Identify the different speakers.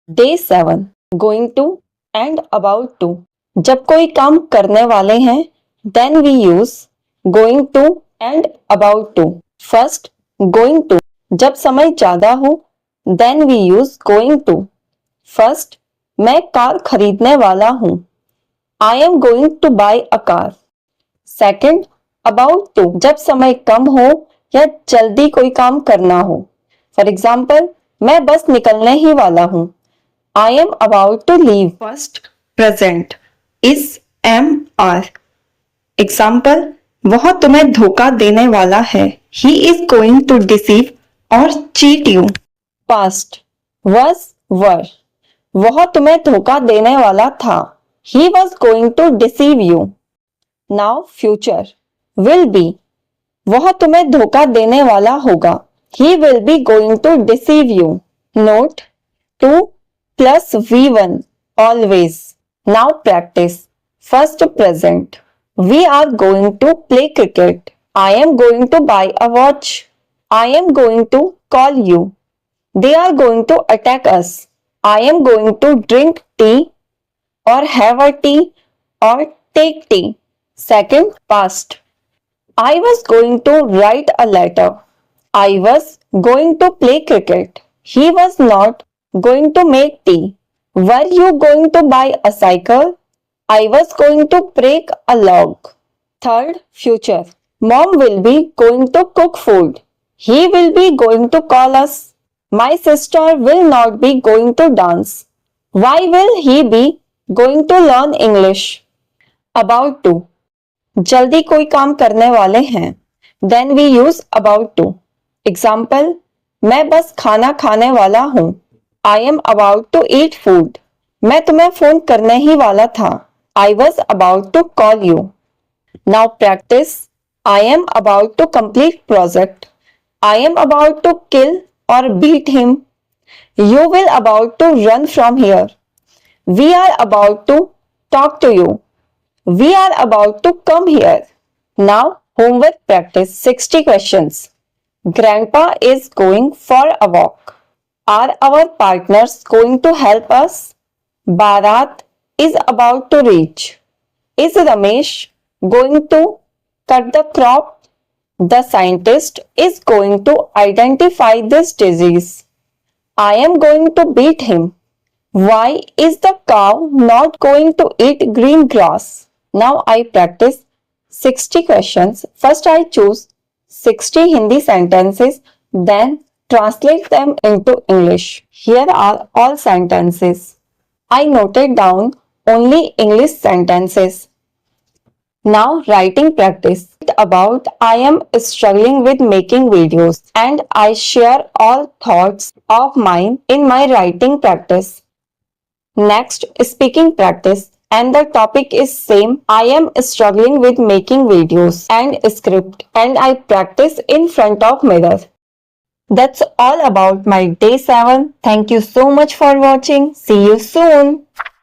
Speaker 1: Day 7. Going to and about to. जब कोई काम करने वाले हैं, then we use going to and about to. First, going to. जब समय ज्यादा हो, then we use going to. First, मैं कार खरीदने वाला हूँ. I am going to buy a car. Second, about to. जब समय कम हो या जल्दी कोई काम करना हो. For example, मैं बस निकलने ही वाला हूँ. I am about to leave. First, present. Is, am, are. Example, वह तुम्हें धोखा देने वाला है. He is going to deceive or cheat you. Past, was, were. वह तुम्हें धोखा देने वाला था. He was going to deceive you. Now future, will be. वह तुम्हें धोखा देने वाला होगा. He will be going to deceive you. Note, to plus V1 always. Now practice. First present. We are going to play cricket. I am going to buy a watch. I am going to call you. They are going to attack us. I am going to drink tea or have a tea or take tea. Second, past. I was going to write a letter. I was going to play cricket. He was not going to make tea. Were you going to buy a cycle? I was going to break a log. Third, future. Mom will be going to cook food. He will be going to call us. My sister will not be going to dance. Why will he be going to learn English? About to. जल्दी कोई काम करने वाले हैं. Then we use about to. Example, मैं बस खाना खाने वाला हूँ. I am about to eat food. मैं तुम्हें फोन करने ही वाला था. I was about to call you. Now practice. I am about to complete project. I am about to kill or beat him. You will about to run from here. We are about to talk to you. We are about to come here. Now homework practice 60 questions. Grandpa is going for a walk. Are our partners going to help us? Bharat is about to reach. Is Ramesh going to cut the crop? The scientist is going to identify this disease. I am going to beat him. Why is the cow not going to eat green grass? Now I practice 60 questions. First I choose 60 Hindi sentences, then translate them into English. Here are all sentences. I noted down only English sentences. Now writing practice. About I am struggling with making videos and I share all thoughts of mine in my writing practice. Next, speaking practice. And the topic is same. I am struggling with making videos and script and I practice in front of mirror. That's all about my day 7. Thank you so much for watching. See you soon.